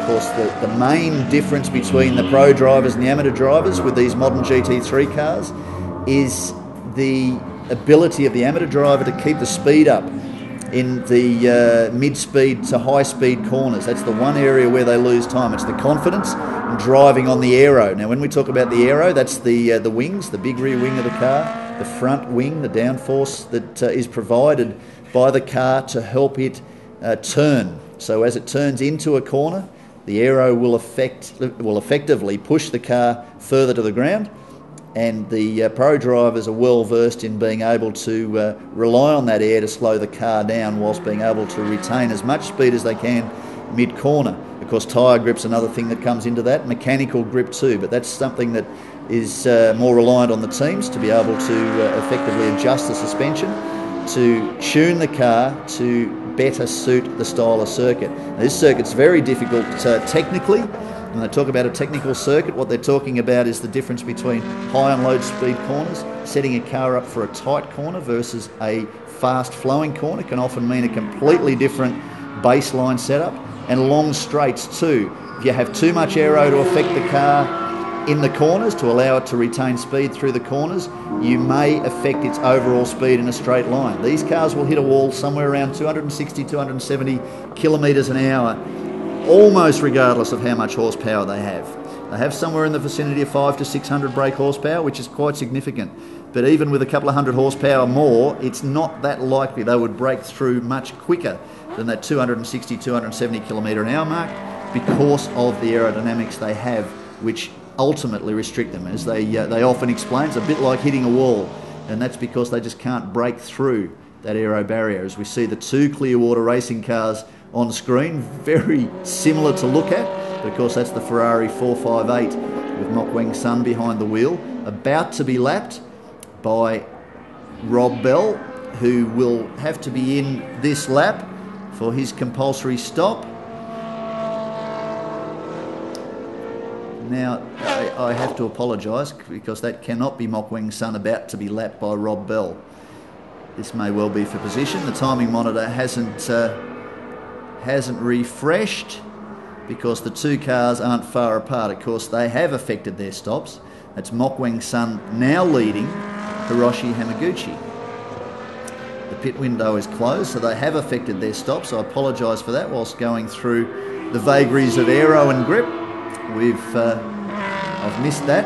Of course, the main difference between the pro drivers and the amateur drivers with these modern GT3 cars is the ability of the amateur driver to keep the speed up in the mid-speed to high-speed corners. That's the one area where they lose time. It's the confidence in driving on the aero. Now, when we talk about the aero, that's the wings, the big rear wing of the car, the front wing, the downforce that is provided by the car to help it turn. So as it turns into a corner, the aero will effectively push the car further to the ground, and the pro drivers are well versed in being able to rely on that air to slow the car down whilst being able to retain as much speed as they can mid-corner. Of course, tyre grip's another thing that comes into that, mechanical grip too, but that's something that is more reliant on the teams to be able to effectively adjust the suspension to tune the car to better suit the style of circuit. Now, this circuit's very difficult technically. When they talk about a technical circuit, what they're talking about is the difference between high and low speed corners. Setting a car up for a tight corner versus a fast flowing corner can often mean a completely different baseline setup, and long straights too. If you have too much aero to affect the car in the corners to allow it to retain speed through the corners, you may affect its overall speed in a straight line. These cars will hit a wall somewhere around 260, 270 kilometres an hour, almost regardless of how much horsepower they have. They have somewhere in the vicinity of 500 to 600 brake horsepower, which is quite significant. But even with a couple of hundred horsepower more, it's not that likely they would break through much quicker than that 260, 270 kilometre an hour mark because of the aerodynamics they have, which ultimately restrict them. As they often explain, it's a bit like hitting a wall, and that's because they just can't break through that aero barrier. As we see the 2 Clearwater Racing cars on screen, very similar to look at, but of course that's the Ferrari 458 with Mok Weng Sun behind the wheel, about to be lapped by Rob Bell, who will have to be in this lap for his compulsory stop. Now, I have to apologise because that cannot be Mok Weng Sun about to be lapped by Rob Bell. This may well be for position. The timing monitor hasn't refreshed because the 2 cars aren't far apart. Of course, they have affected their stops. That's Mok Weng Sun now leading Horoshi Hamaguchi. The pit window is closed, so they have affected their stops. I apologise for that whilst going through the vagaries of aero and grip. I've missed that.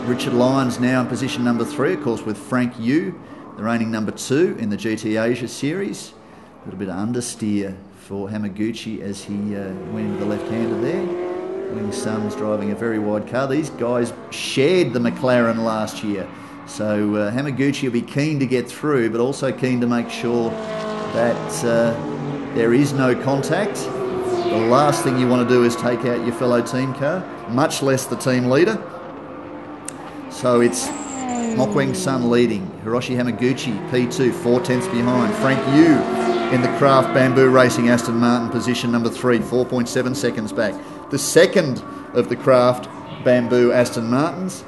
Richard Lyons now in position number 3, of course, with Frank Yu, the reigning number 2 in the GT Asia series. A little bit of understeer for Hamaguchi as he went into the left-hander there. Weng Sun's driving a very wide car. These guys shared the McLaren last year, so Hamaguchi will be keen to get through, but also keen to make sure that there is no contact. The last thing you want to do is take out your fellow team car, much less the team leader. So it's Mok Weng Sun leading, Horoshi Hamaguchi P2, 4/10 behind, Frank Yu in the Craft Bamboo Racing Aston Martin position number 3, 4.7 seconds back. The second of the Craft Bamboo Aston Martins,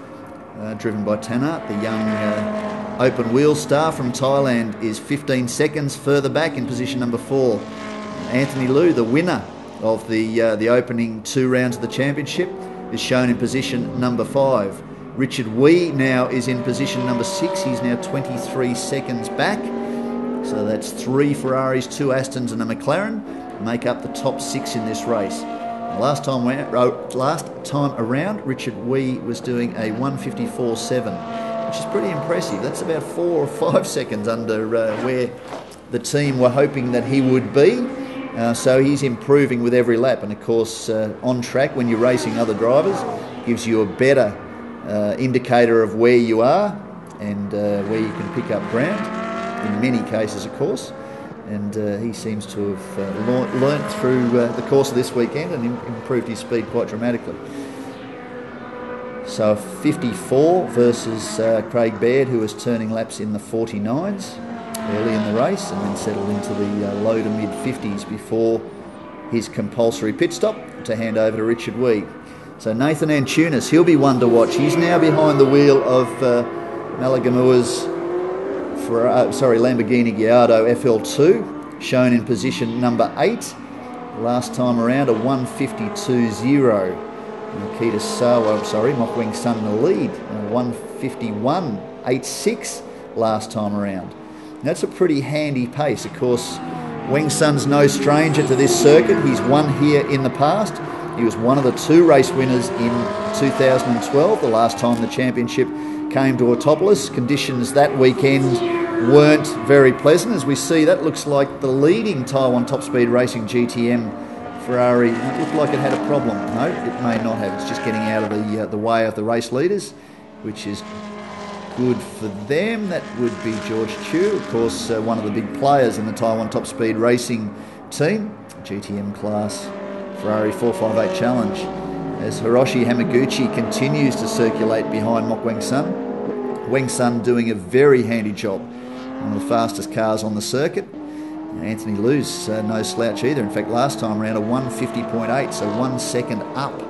driven by Tanat, the young open wheel star from Thailand, is 15 seconds further back in position number 4. Anthony Liu, the winner of the opening 2 rounds of the championship, is shown in position number 5. Richard Wee now is in position number 6. He's now 23 seconds back. So that's 3 Ferraris, 2 Astons and a McLaren make up the top 6 in this race. Last time around, Richard Wee was doing a 1:54.7, which is pretty impressive. That's about 4 or 5 seconds under where the team were hoping that he would be. So he's improving with every lap. And of course, on track, when you're racing other drivers, gives you a better indicator of where you are and where you can pick up ground, in many cases, of course. And he seems to have learnt through the course of this weekend and improved his speed quite dramatically. So 54 versus Craig Baird, who was turning laps in the 49s early in the race and then settled into the low to mid 50s before his compulsory pit stop to hand over to Richard Wee. So Nathan Antunes, he'll be one to watch. He's now behind the wheel of Malagamua's Lamborghini Gallardo FL2, shown in position number 8. Last time around, a 1:52.0. Keita Sawa, Mok Weng Sun in the lead, 1:51.86 last time around. That's a pretty handy pace. Of course, Weng Sun's no stranger to this circuit. He's won here in the past. He was one of the 2 race winners in 2012, the last time the championship came to Autopolis. Conditions that weekend weren't very pleasant. As we see, that looks like the leading Taiwan Top Speed Racing GTM Ferrari. It looked like it had a problem. No, it may not have. It's just getting out of the way of the race leaders, which is good for them. That would be George Chu, of course, one of the big players in the Taiwan Top Speed Racing team, GTM class Ferrari 458 Challenge. As Horoshi Hamaguchi continues to circulate behind Mok Weng Sun. Weng Sun doing a very handy job. One of the fastest cars on the circuit. And Anthony Liu's no slouch either. In fact, last time around a 1:50.8, so 1 second up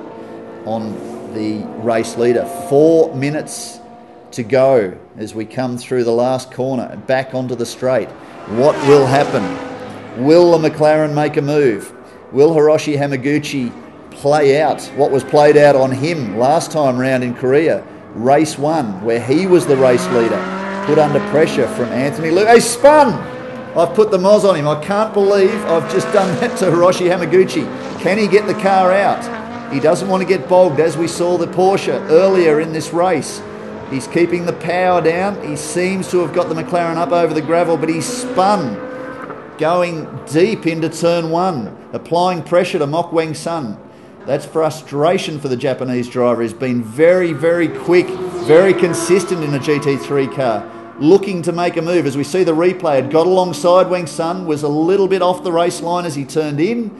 on the race leader. 4 minutes to go as we come through the last corner and back onto the straight. What will happen? Will the McLaren make a move? Will Horoshi Hamaguchi play out what was played out on him last time round in Korea? Race 1, where he was the race leader, put under pressure from Anthony Liu. He spun! I've put the Moz on him. I can't believe I've just done that to Horoshi Hamaguchi. Can he get the car out? He doesn't want to get bogged, as we saw the Porsche earlier in this race. He's keeping the power down. He seems to have got the McLaren up over the gravel, but he's spun, going deep into turn 1, applying pressure to Mok Weng Sun. That's frustration for the Japanese driver. He's been very, very quick, very consistent in a GT3 car, looking to make a move. As we see the replay, had got alongside Weng Sun, was a little bit off the race line as he turned in.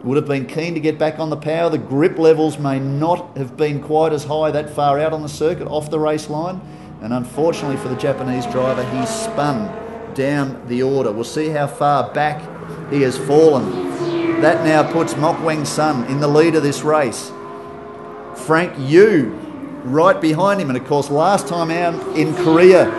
Would have been keen to get back on the power. The grip levels may not have been quite as high that far out on the circuit, off the race line. And unfortunately for the Japanese driver, he spun down the order. We'll see how far back he has fallen. That now puts Mok Weng Sun in the lead of this race. Frank Yu right behind him. And of course, last time out in Korea,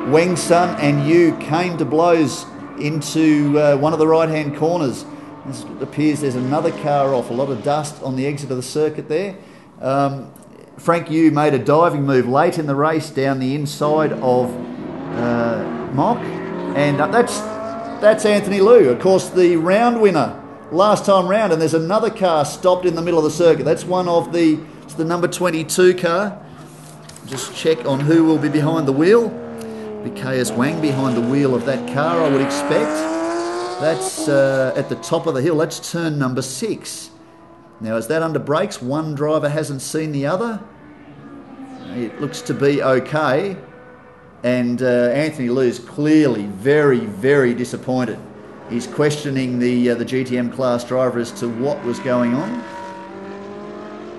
Weng Sun and Yu came to blows into one of the right-hand corners. It appears there's another car off, a lot of dust on the exit of the circuit there. Frank Yu made a diving move late in the race down the inside of Mok, and that's Anthony Liu, of course, the round winner last time round. And there's another car stopped in the middle of the circuit. That's one of the number 22 car. Just check on who will be behind the wheel. Be KS Wang behind the wheel of that car, I would expect. That's at the top of the hill. That's turn number 6. Now, is that under brakes? One driver hasn't seen the other. It looks to be okay. And Anthony Liu's clearly very, very disappointed. He's questioning the GTM class driver as to what was going on.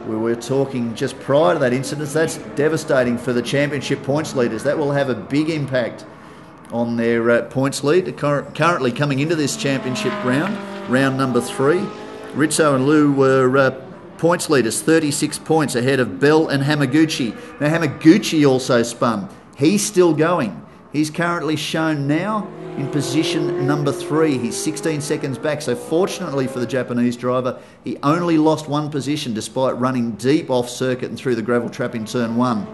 We were talking just prior to that incident. That's devastating for the championship points leaders. That will have a big impact on their points lead. Currently coming into this championship round number 3, Rizzo and Liu were points leaders, 36 points ahead of Bell and Hamaguchi. Now Hamaguchi also spun. He's still going. He's currently shown now in position number 3. He's 16 seconds back, so fortunately for the Japanese driver, he only lost 1 position despite running deep off circuit and through the gravel trap in turn 1.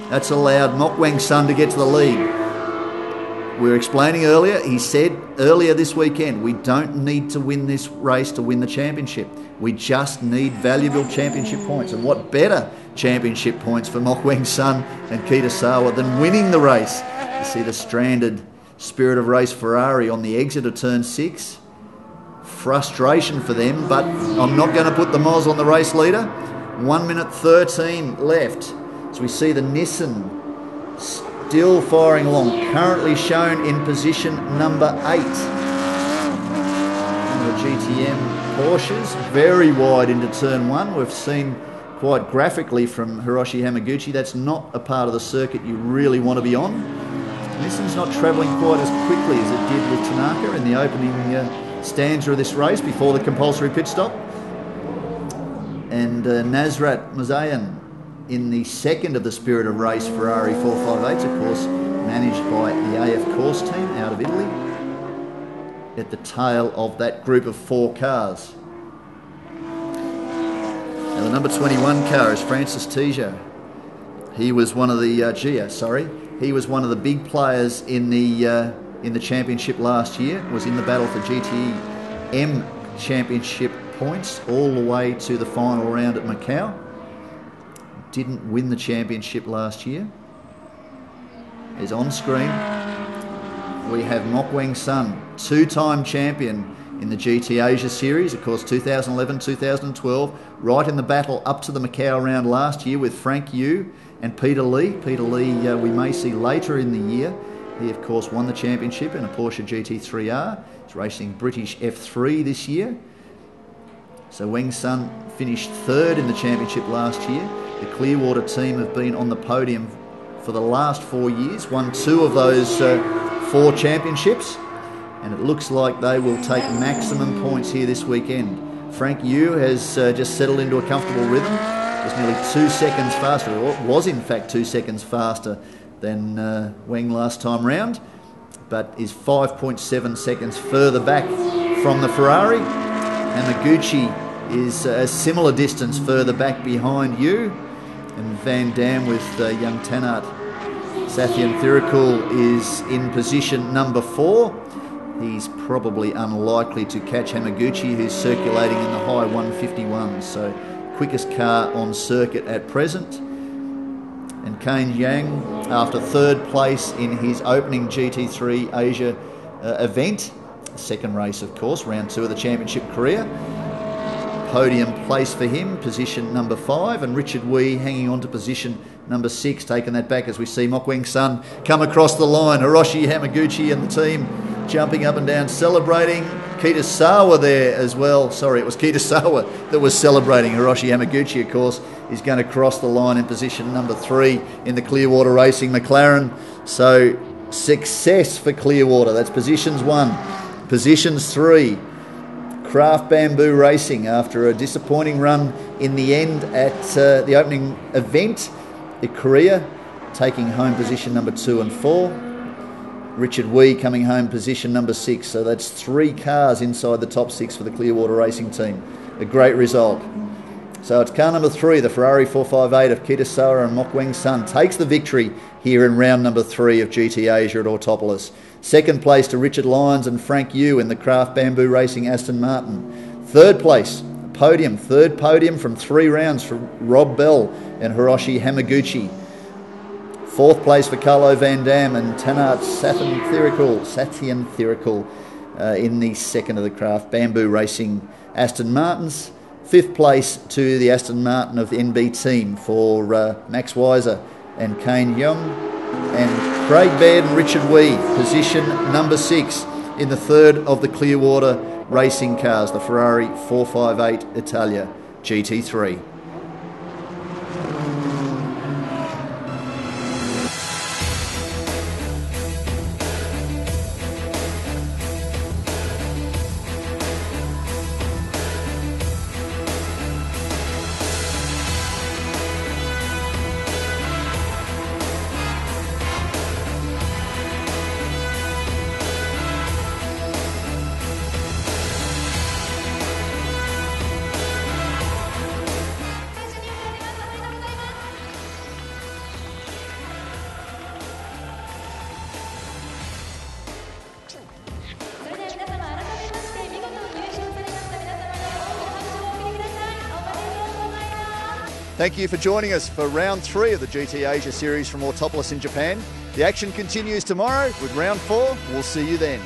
That's allowed Mok Weng Sun to get to the lead. We were explaining earlier, he said earlier this weekend, we don't need to win this race to win the championship. We just need valuable championship points. And what better championship points for Mok Weng Sun and Keita Sawa than winning the race? You see the stranded Spirit of Race Ferrari on the exit of turn 6. Frustration for them, but I'm not going to put the Moz on the race leader. 1 minute 13 left. So we see the Nissan still firing along, currently shown in position number 8. And the GTM Porsches, very wide into turn 1. We've seen quite graphically from Horoshi Hamaguchi, that's not a part of the circuit you really want to be on. Nissan's not travelling quite as quickly as it did with Tanaka in the opening stanza of this race before the compulsory pit stop. And Nasrat Mazayan in the second of the Spirit of Race Ferrari 458s, of course, managed by the AF Course team out of Italy, at the tail of that group of 4 cars. Now the number 21 car is Francis Tijo. He was one of the he was one of the big players in the championship last year. Was in the battle for GTE championship points all the way to the final round at Macau. Didn't win the championship last year. Is on screen. We have Mok Weng Sun, 2-time champion in the GT Asia Series, of course 2011, 2012, right in the battle up to the Macau round last year with Frank Yu and Peter Lee. Peter Lee we may see later in the year. He of course won the championship in a Porsche GT3R. He's racing British F3 this year. So Weng Sun finished 3rd in the championship last year. The Clearwater team have been on the podium for the last 4 years, won 2 of those 4 championships, and it looks like they will take maximum points here this weekend. Frank Yu has just settled into a comfortable rhythm. It's nearly 2 seconds faster, or it was in fact 2 seconds faster than Weng last time round, but is 5.7 seconds further back from the Ferrari. Hamaguchi is a similar distance further back behind Yu. And Van Dam with young Tanat Sathian Thirikul is in position number 4. He's probably unlikely to catch Hamaguchi, who's circulating in the high 151. So quickest car on circuit at present. And Kane Yang, after 3rd place in his opening GT3 Asia event, second race of course, round 2 of the championship career. Podium place for him, position number 5, and Richard Wee hanging on to position number 6, taking that back as we see Mok Weng Sun come across the line. Horoshi Hamaguchi and the team jumping up and down, celebrating. Keita Sawa there as well. Sorry, it was Keita Sawa that was celebrating. Horoshi Hamaguchi, of course, is going to cross the line in position number 3 in the Clearwater Racing McLaren. So success for Clearwater. That's positions 1. Positions 3. Craft Bamboo Racing, after a disappointing run in the end at the opening event at Korea, taking home position number 2 and 4. Richard Wee coming home position number 6. So that's 3 cars inside the top 6 for the Clearwater Racing team. A great result. So it's car number 3, the Ferrari 458 of Keita Sawa and Mok Weng Sun, takes the victory here in round number 3 of GT Asia at Autopolis. Second place to Richard Lyons and Frank Yu in the Craft Bamboo Racing Aston Martin. Third place, third podium from 3 rounds for Rob Bell and Horoshi Hamaguchi. Fourth place for Carlo Van Dam and Tanat Sathian Thirikul in the second of the Craft Bamboo Racing Aston Martins. Fifth place to the Aston Martin of the NB team for Max Weiser and Kane Young. And Craig Baird and Richard Wee, position number 6 in the third of the Clearwater racing cars, the Ferrari 458 Italia GT3. Thank you for joining us for round 3 of the GT Asia series from Autopolis in Japan. The action continues tomorrow with round 4. We'll see you then.